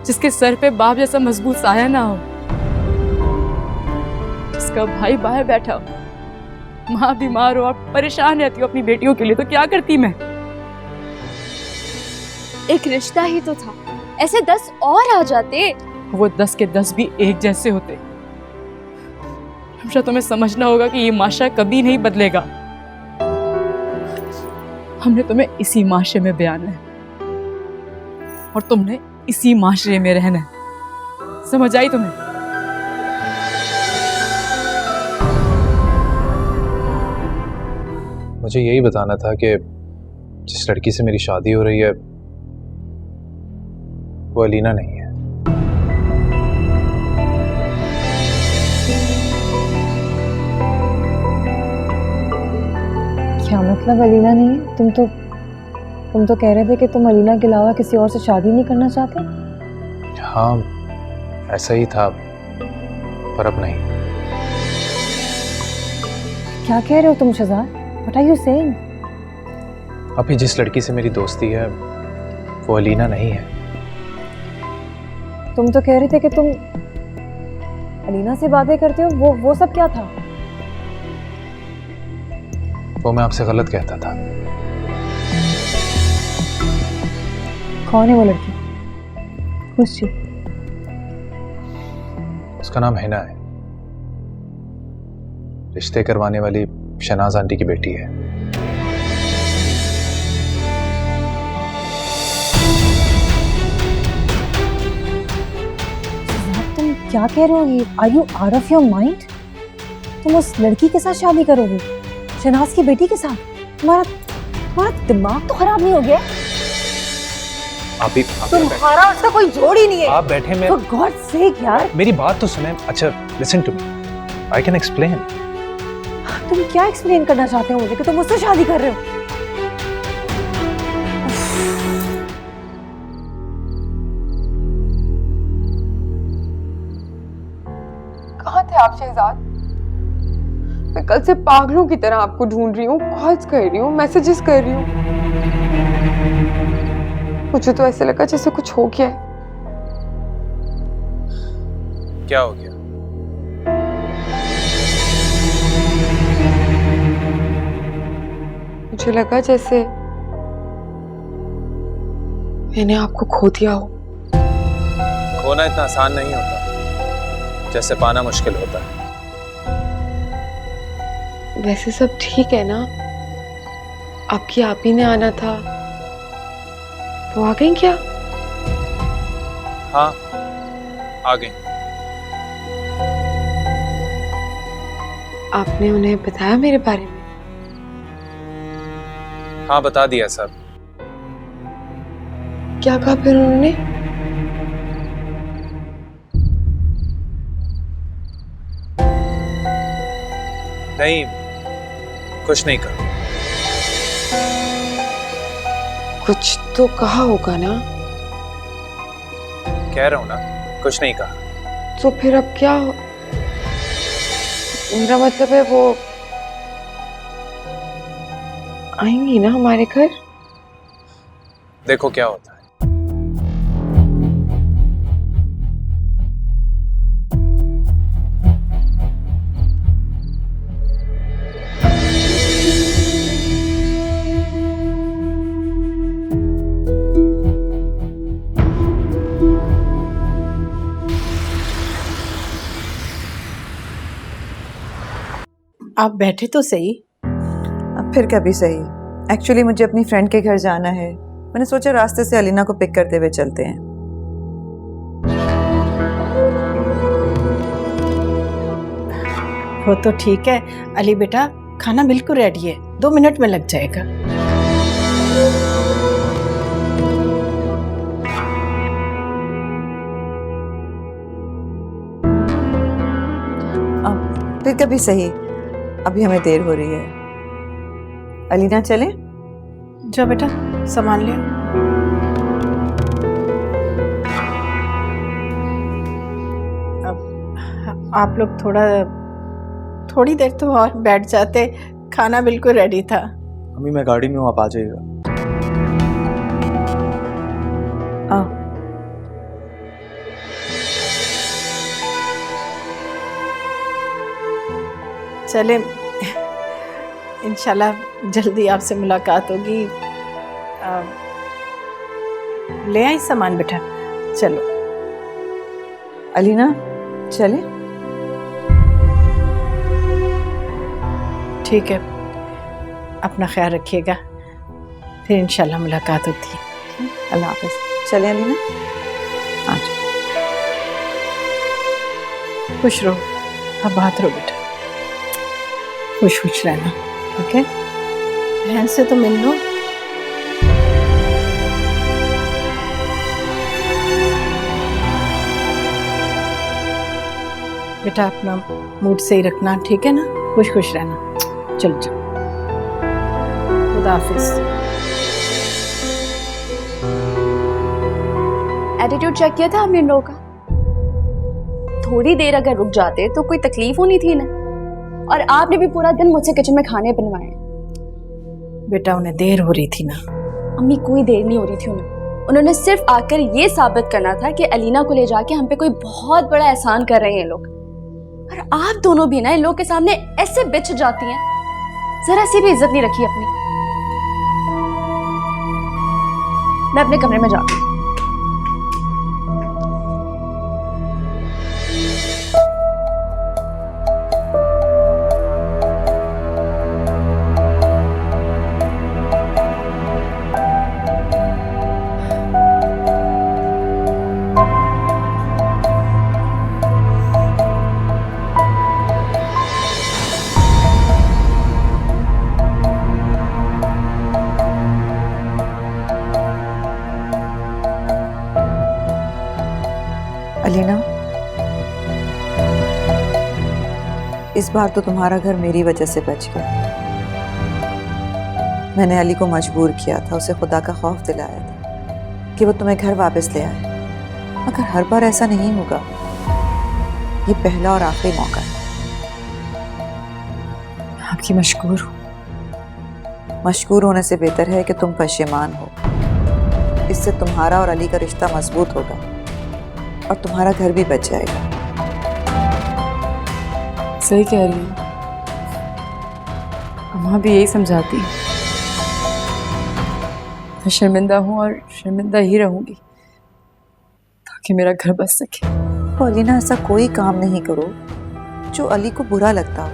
जिसके सर पे बाप जैसा मजबूत साया ना हो, जिसका भाई बाहर बैठा हो, माँ बीमार हो और परेशान रहती हो अपनी बेटियों के लिए, तो क्या करती मैं? एक रिश्ता ही तो था, ऐसे 10 और आ जाते। वो 10 के 10 भी एक जैसे होते। हमेशा तुम्हें समझना होगा कि ये माशरा कभी नहीं बदलेगा। हमने तुम्हें इसी माशरे में बयाना है और तुमने इसी माशरे में रहना है। समझ आई तुम्हें? मुझे यही बताना था कि जिस लड़की से मेरी शादी हो रही है वो अलीना नहीं है। क्या मतलब अलीना नहीं है? तुम तो कह रहे थे कि तुम अलीना के अलावा किसी और से शादी नहीं करना चाहते। हाँ, ऐसा ही था, पर अब नहीं। क्या कह रहे हो तुम Shahzad? What are you saying? अभी जिस लड़की से मेरी दोस्ती है वो अलीना नहीं है। तुम तो कह रहे थे कि तुम अलीना से बातें करते हो। वो सब क्या था? वो मैं आपसे गलत कहता था। कौन है वो लड़की? Who's she? उसका नाम हिना है, रिश्ते करवाने वाली शहनाज आंटी की बेटी है। तुम क्या कह रहे हो? Are you out of your mind? तुम उस लड़की के साथ शादी करोगे, शहनाज की बेटी के साथ? तुम्हारा दिमाग तो खराब नहीं हो गया? तुम्हारा उसका कोई जोड़ ही नहीं है। आप बैठे, मैं For God's sake यार, मेरी बात तो सुने। अच्छा, listen to me, I can explain. तुम क्या एक्सप्लेन करना चाहते हो मुझे कि तुम मुझसे शादी कर रहे हो? कहाँ थे आप शहजाद? मैं कल से पागलों की तरह आपको ढूंढ रही हूँ, कॉल्स कर रही हूँ, मैसेजेस कर रही हूँ। मुझे तो ऐसे लगा जैसे कुछ हो गया है। क्या हो गया? मुझे लगा जैसे मैंने आपको खो दिया हो। खोना इतना आसान नहीं होता जैसे पाना मुश्किल होता है। वैसे सब ठीक है ना? आपकी आप ही ने आना था, वो आ गई क्या? हाँ, आ गई। आपने उन्हें बताया मेरे बारे में? हाँ, बता दिया सब। क्या कहा फिर उन्होंने? नहीं, कुछ नहीं कहा। कुछ तो कहा होगा ना? कह रहा हूं ना, कुछ नहीं कहा। तो फिर अब क्या मेरा मतलब है वो आएंगी ना हमारे घर? देखो क्या होता है। आप बैठे तो सही। अब फिर कभी सही। एक्चुअली मुझे अपनी फ्रेंड के घर जाना है। मैंने सोचा रास्ते से अलीना को पिक करते हुए चलते हैं। वो तो ठीक है। अली बेटा, खाना बिल्कुल रेडी है, 2 मिनट में लग जाएगा। अब फिर कभी सही। अभी हमें देर हो रही है। अलीना चलें? जाओ बेटा, सामान ले। अब आप लोग थोड़ी देर तो और बैठ जाते, खाना बिल्कुल रेडी था। अम्मी मैं गाड़ी में हूँ, आप आ जाइएगा। चले, इंशाल्लाह जल्दी आपसे मुलाकात होगी। ले आई सामान बेटा, चलो। अलीना चलें? ठीक है, अपना ख्याल रखिएगा, फिर इंशाल्लाह मुलाकात होती है। अल्लाह हाफ़िज़। चलें अलीना? आ जाओ। खुश रहो, अब बात रहो बेटा, खुश खुश रहना, ठीक है? बहन से तो मिल लो। बेटा अपना मूड सही रखना, ठीक है ना? खुश खुश रहना। चलो चलो, खुदा हाफिज। एटीट्यूड चेक किया था हमने इन लोगों का? थोड़ी देर अगर रुक जाते तो कोई तकलीफ होनी थी ना। और आपने भी पूरा दिन मुझसे किचन में खाने बनवाए। बेटा उन्हें देर हो रही थी ना। अम्मी कोई देर नहीं हो रही थी उन्हें। उन्होंने सिर्फ आकर ये साबित करना था कि अलीना को ले जाके हम पे कोई बहुत बड़ा एहसान कर रहे हैं लोग। और आप दोनों भी ना इन लोगों के सामने ऐसे बिछ जाती हैं, जरा सी भी इज्जत नहीं रखी अपनी। मैं अपने कमरे में जाती हूँ। अलीना, इस बार तो तुम्हारा घर मेरी वजह से बच गया। मैंने अली को मजबूर किया था, उसे खुदा का खौफ दिलाया था कि वो तुम्हें घर वापस ले आए। मगर हर बार ऐसा नहीं होगा। ये पहला और आखिरी मौका है। आपकी मशकूर हूँ। मशकूर होने से बेहतर है कि तुम पशेमान हो। इससे तुम्हारा और अली का रिश्ता मजबूत होगा और तुम्हारा घर भी बच जाएगा। सही कह रही हूँ। अम्मा भी यही समझाती। मैं शर्मिंदा हूँ और शर्मिंदा ही रहूंगी ताकि मेरा घर बस सके। पॉलिना, ऐसा कोई काम नहीं करो जो अली को बुरा लगता हो।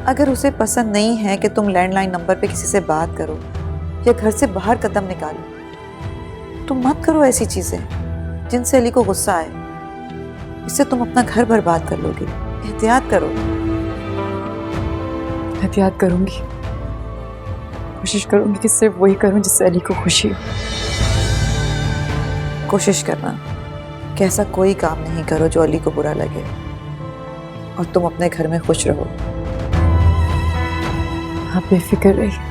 अगर उसे पसंद नहीं है कि तुम लैंडलाइन नंबर पे किसी से बात करो या घर से बाहर कदम निकालो, तो मत करो ऐसी चीजें जिनसे अली को गुस्सा आए। इससे तुम अपना घर बर्बाद कर लोगे। एहतियात करो। एहतियात करूंगी, कोशिश करूंगी कि सिर्फ वही करूं जिससे अली को खुशी हो। कोशिश करना कि ऐसा कोई काम नहीं करो जो अली को बुरा लगे और तुम अपने घर में खुश रहो। आप बेफिक्र रहिए।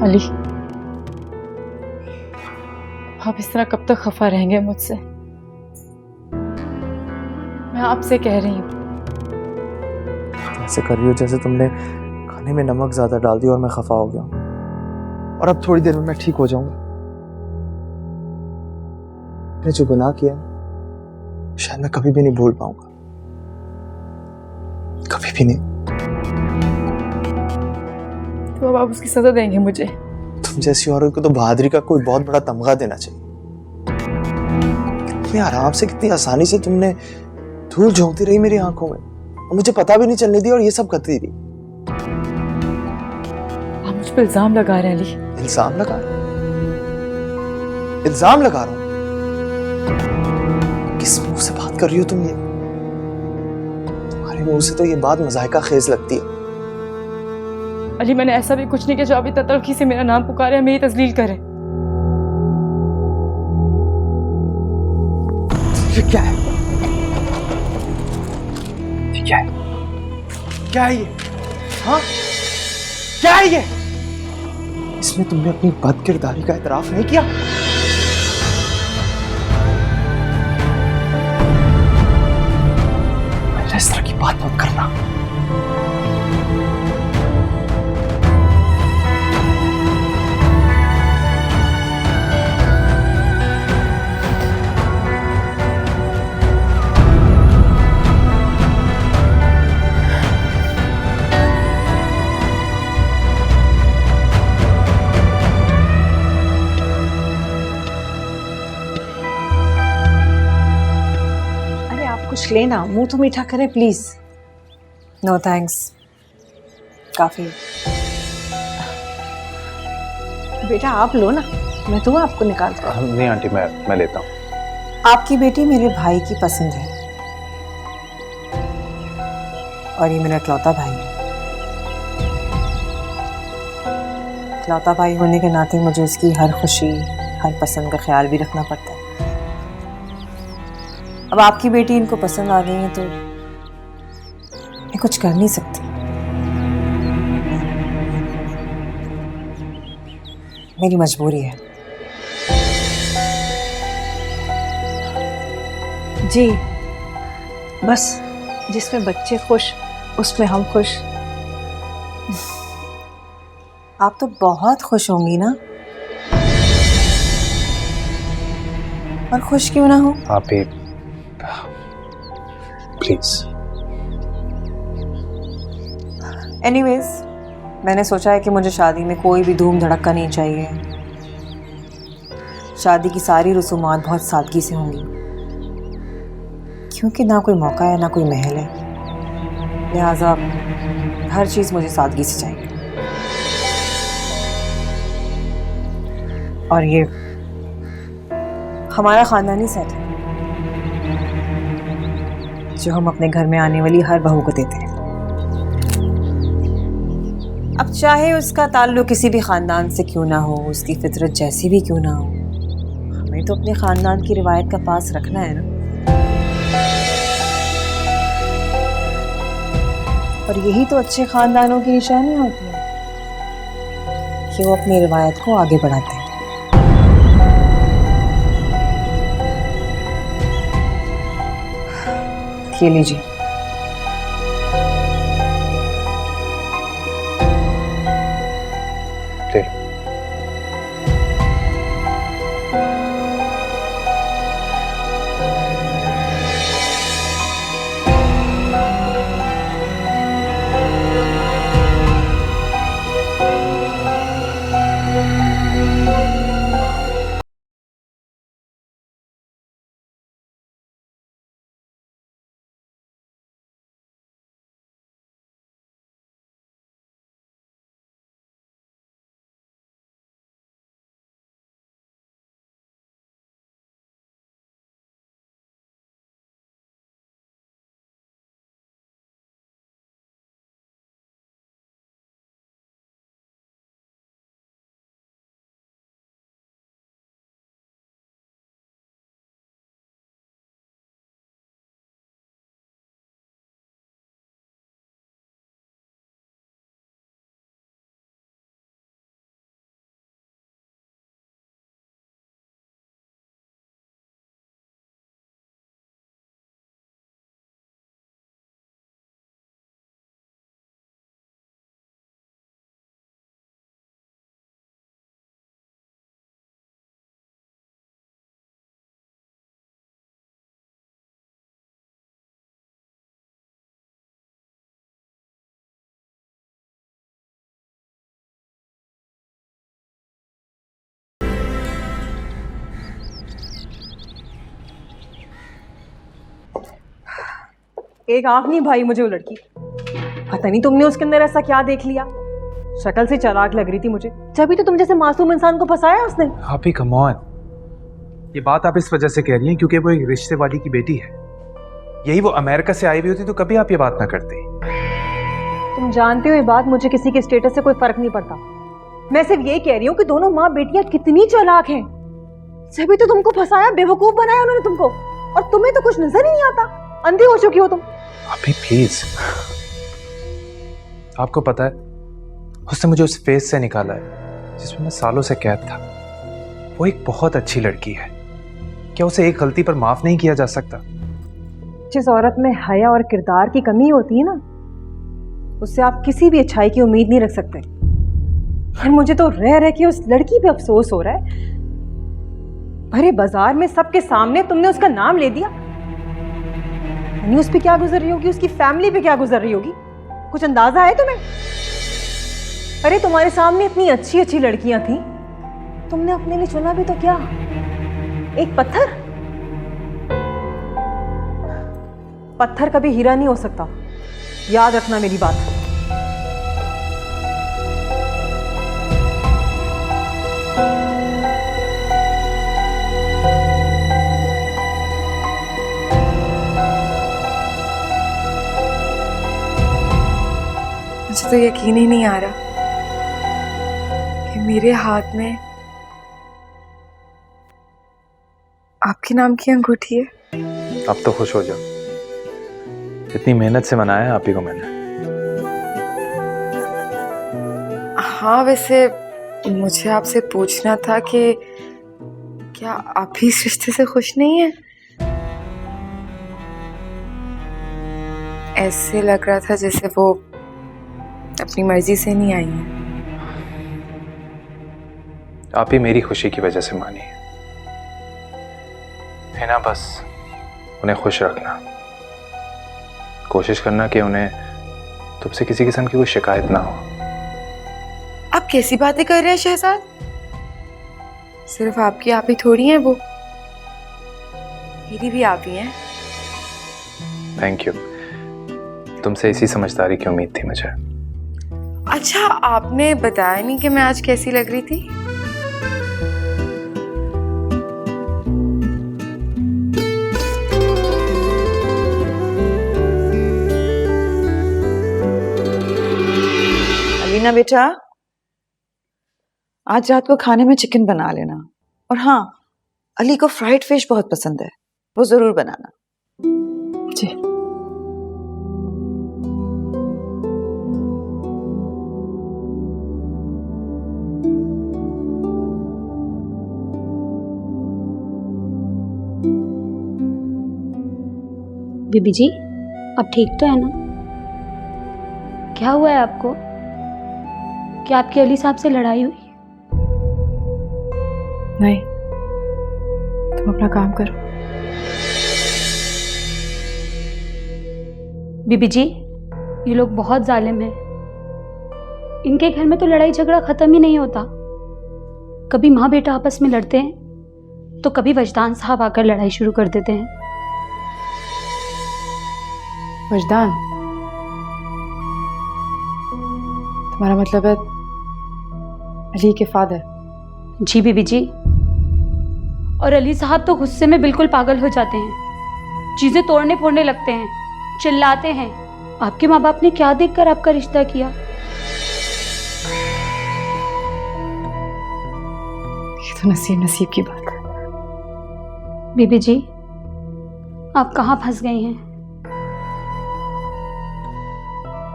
अली, आप इस तरह कब तक खफा रहेंगे मुझसे? मैं आपसे कह रही हूँ। ऐसे कर रही हो जैसे तुमने खाने में नमक ज्यादा डाल दिया और मैं खफा हो गया हूं। और अब थोड़ी देर में मैं ठीक हो जाऊंगा। मैंने जो गुनाह किया शायद मैं कभी भी नहीं भूल पाऊंगा, कभी भी नहीं। तो अब आप उसकी सजा देंगे मुझे? तुम जैसी औरत को तो बहादुरी का कोई बहुत बड़ा तमगा देना चाहिए। कितनी आराम से, कितनी आसानी से तुमने धूल झोंकती रही मेरी आंखों में और मुझे पता भी नहीं चलने दी और ये सब करती रही। आप मुझ पर इल्जाम लगा रहे हैं अली। इल्जाम लगा रहा हूं? इल्जाम लगा रहा हूं? किस मुंह से बात कर रही हो तुम ये? तुम्हारे मुंह से तो ये बात मजाहिका खेज लगती है। अली, मैंने ऐसा भी कुछ नहीं किया जो अभी तलखी से मेरा नाम पुकारे, मेरी तजलील करे। ये क्या है? क्या है? क्या है ये? हाँ? क्या है ये? इसमें तुमने अपनी बदकिरदारी का एतराफ नहीं किया? इस तरह की बात मत करना। कुछ लेना, मुंह तो मीठा करें प्लीज। नो थैंक्स, काफी। बेटा आप लो ना, मैं दूँ आपको निकाल कर। नहीं आंटी, मैं लेता हूँ। आपकी बेटी मेरे भाई की पसंद है और ये मेरा इकलौता भाई है। इकलौता भाई होने के नाते मुझे उसकी हर खुशी, हर पसंद का ख्याल भी रखना पड़ता है। अब आपकी बेटी इनको पसंद आ गई है तो मैं कुछ कर नहीं सकती। मेरी मजबूरी है। जी बस, जिसमें बच्चे खुश उसमें हम खुश। आप तो बहुत खुश होंगी ना? और खुश क्यों ना हो? आप ही प्लीज। एनीवेज, मैंने सोचा है कि मुझे शादी में कोई भी धूम धड़क्का नहीं चाहिए। शादी की सारी रसूमात बहुत सादगी से होंगी, क्योंकि ना कोई मौका है ना कोई महल है। लिहाजा हर चीज़ मुझे सादगी से चाहिए। और ये हमारा खानदानी सेट है जो हम अपने घर में आने वाली हर बहू को देते हैं। अब चाहे उसका ताल्लुक किसी भी खानदान से क्यों ना हो, उसकी फितरत जैसी भी क्यों ना हो, हमें तो अपने खानदान की रिवायत का पास रखना है ना। और यही तो अच्छे खानदानों की निशानियां होती हैं कि वो अपनी रिवायत को आगे बढ़ाते हैं। ये लीजिए। ले लो। एक आंख नहीं भाई मुझे वो लड़की, पता नहीं तुमने उसके अंदर ऐसा क्या देख लिया। शक्ल से चालाक लग रही थी मुझे, जब तो तुम जैसे मासूम इंसान को फंसाया उसने। आप ही कम ऑन, ये बात आप इस वजह से कह रही हैं क्योंकि वो एक रिश्ते वाली की बेटी है। यही वो अमेरिका से आई हुई होती तो कभी आप ये बात ना करते। तुम जानते हो ये बात, मुझे किसी के स्टेटस से कोई फर्क नहीं पड़ता। मैं सिर्फ ये कह रही हूँ कि दोनों माँ बेटियां कितनी चालाक हैं। जब तो तुमको फंसाया, बेवकूफ बनाया उन्होंने तुमको, और तुम्हें तो कुछ नजर ही नहीं आता। अंधी हो चुकी हो तुम। अभी प्लीज, आपको पता है उसने मुझे उस फेस से निकाला है जिसमें मैं सालों से कैद था। वो एक बहुत अच्छी लड़की है, क्या उसे एक गलती पर माफ नहीं किया जा सकता? जिस औरत में हया और किरदार की कमी होती है ना, उससे आप किसी भी अच्छाई की उम्मीद नहीं रख सकते। और मुझे तो रह रह के उस लड़की पे अफसोस हो रहा है। भरे बाजार में सबके सामने तुमने उसका नाम ले दिया। यानी उस पे क्या गुजर रही होगी, उसकी फैमिली पे क्या गुजर रही होगी, कुछ अंदाजा है तुम्हें? अरे तुम्हारे सामने इतनी अच्छी अच्छी लड़कियां थी, तुमने अपने लिए चुना भी तो क्या? एक पत्थर। पत्थर कभी हीरा नहीं हो सकता, याद रखना मेरी बात। मुझे तो यकीन ही नहीं आ रहा कि मेरे हाथ में आपके नाम की अंगूठी है। अब तो खुश हो जाओ, इतनी मेहनत से मनाया आप ही को मैंने। हाँ, वैसे मुझे आपसे पूछना था कि क्या आप भी इस रिश्ते से खुश नहीं हैं? ऐसे लग रहा था जैसे वो अपनी मर्जी से नहीं आई हैं। आप ही मेरी खुशी की वजह से मानी है ना। बस उन्हें खुश रखना, कोशिश करना कि उन्हें तुमसे किसी किस्म की कोई शिकायत ना हो। आप कैसी बातें कर रहे हैं शहजाद? सिर्फ आपकी आप ही थोड़ी हैं वो, मेरी भी आप ही हैं। थैंक यू, तुमसे इसी समझदारी की उम्मीद थी मुझे। अच्छा, आपने बताया नहीं कि मैं आज कैसी लग रही थी? अलीना बेटा, आज रात को खाने में चिकन बना लेना। और हाँ, अली को फ्राइड फिश बहुत पसंद है, वो जरूर बनाना। जी। बीबी जी, अब ठीक तो है ना? क्या हुआ है आपको? क्या आपकी अली साहब से लड़ाई हुई? नहीं, तुम अपना काम करो। बीबी जी, ये लोग बहुत जालिम हैं। इनके घर में तो लड़ाई झगड़ा खत्म ही नहीं होता। कभी माँ बेटा आपस में लड़ते हैं तो कभी वजदान साहब आकर लड़ाई शुरू कर देते हैं। वजदान, तुम्हारा मतलब है अली के फादर? जी बीबी जी, और अली साहब तो गुस्से में बिल्कुल पागल हो जाते हैं, चीजें तोड़ने फोड़ने लगते हैं, चिल्लाते हैं। आपके माँ बाप ने क्या देखकर आपका रिश्ता किया? ये तो नसीब नसीब की बात है। बीबी जी, आप कहाँ फंस गई हैं?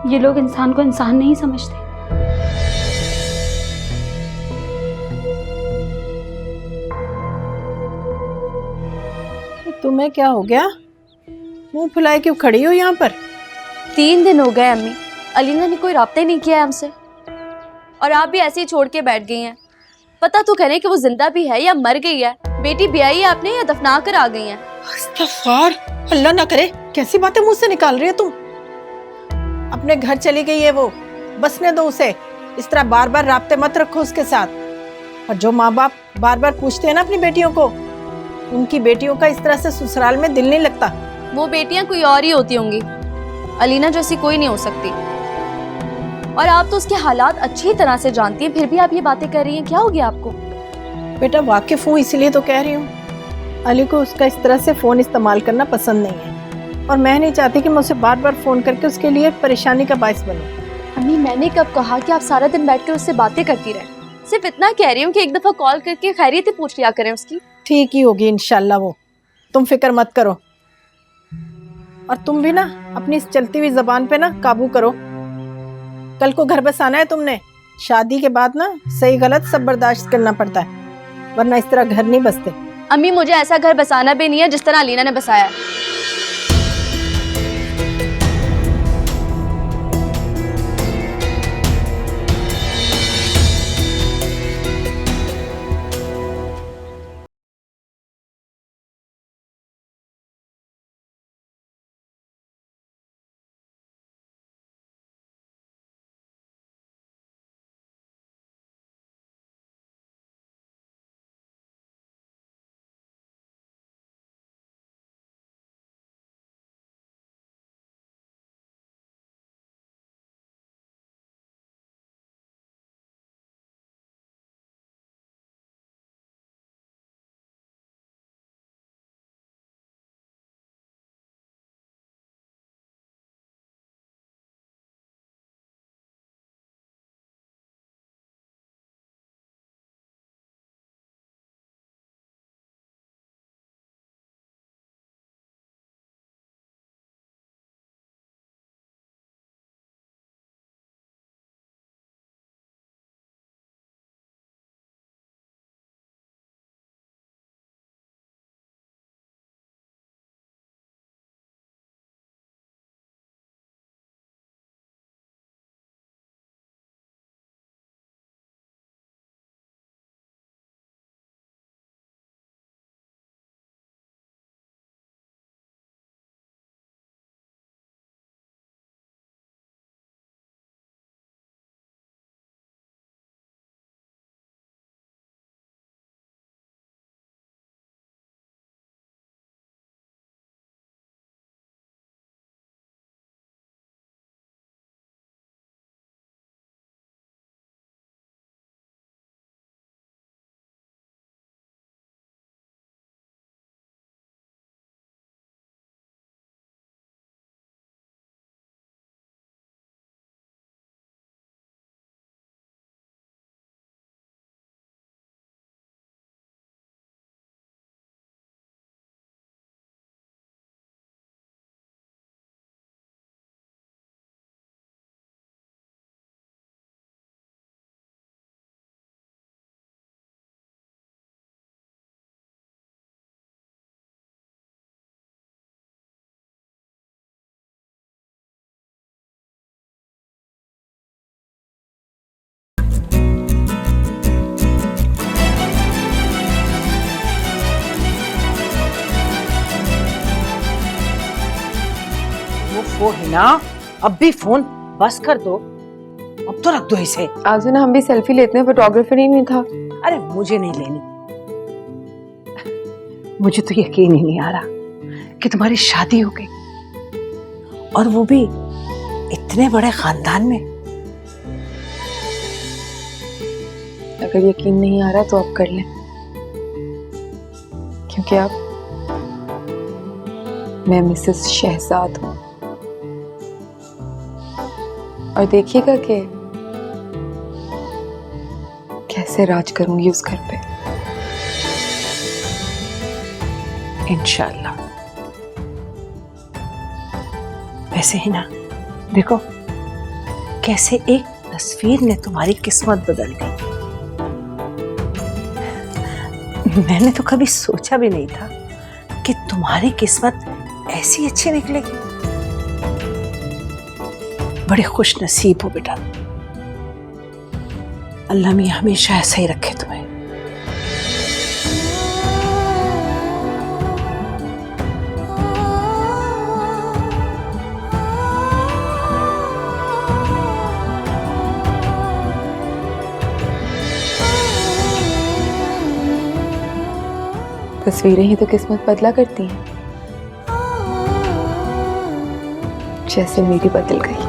ये लोग इंसान को इंसान नहीं समझते। तुम्हें क्या हो गया? मुंह फुलाए क्यों खड़ी हो यहाँ पर? 3 दिन हो गए अम्मी, अलीना ने कोई राब्ता ही नहीं किया है हमसे। और आप भी ऐसे ही छोड़ के बैठ गई हैं। पता तो करें कि वो जिंदा भी है या मर गई है। बेटी ब्याई है आपने या दफना कर आ गई हैं? अस्तगफार, अल्लाह ना करे, कैसी बातें मुंह से निकाल रही है तुम? अपने घर चली गई है वो, बसने दो उसे। इस तरह बार बार राब्ते मत रखो उसके साथ। और जो माँ बाप बार बार पूछते हैं ना अपनी बेटियों को, उनकी बेटियों का इस तरह से ससुराल में दिल नहीं लगता। वो बेटियां कोई और ही होती होंगी, अलीना जैसी कोई नहीं हो सकती। और आप तो उसके हालात अच्छी तरह से जानती हैं, फिर भी आप ये बातें कर रही हैं। क्या हो गया आपको? बेटा वाकिफ हूँ, इसलिए तो कह रही हूँ। अली को उसका इस तरह से फोन इस्तेमाल करना पसंद नहीं है, और मैं नहीं चाहती कि मैं उसे बार बार फोन करके उसके लिए परेशानी का बायस बनूं। अम्मी, मैंने कब कहा कि आप सारा दिन बैठकर उससे बातें करती रहें? सिर्फ इतना कह रही हूँ कि एक दफा कॉल करके खैरियत पूछ लिया करें उसकी। ठीक ही होगी इंशाल्लाह वो, तुम फिक्र मत करो। और तुम भी ना अपनी इस चलती हुई जबान पे ना काबू करो। कल को घर बसाना है तुमने। शादी के बाद ना सही गलत सब बर्दाश्त करना पड़ता है, वरना इस तरह घर नहीं बसते। अम्मी, मुझे ऐसा घर बसाना भी नहीं है जिस तरह अलीना ने बसाया है। वो हिना, अब भी फोन बस कर दो, अब तो रख दो इसे। आज ना हम भी सेल्फी लेते हैं, फोटोग्राफर ही नहीं था। अरे मुझे नहीं लेनी, मुझे तो यकीन ही नहीं आ रहा कि तुम्हारी शादी हो गई, और वो भी इतने बड़े खानदान में। अगर यकीन नहीं आ रहा तो आप कर लें, क्योंकि मैं मिसेस शहजाद हूं, और देखिएगा कि कैसे राज करूंगी उस घर पे। इंशाल्लाह। वैसे ही ना, देखो कैसे एक तस्वीर ने तुम्हारी किस्मत बदल दी। मैंने तो कभी सोचा भी नहीं था कि तुम्हारी किस्मत ऐसी अच्छी निकलेगी। बड़े खुश नसीब हो बेटा, अल्लाह मियां हमेशा ऐसा ही रखे तुम्हें। तस्वीरें ही तो किस्मत बदला करती हैं, जैसे मेरी बदल गई।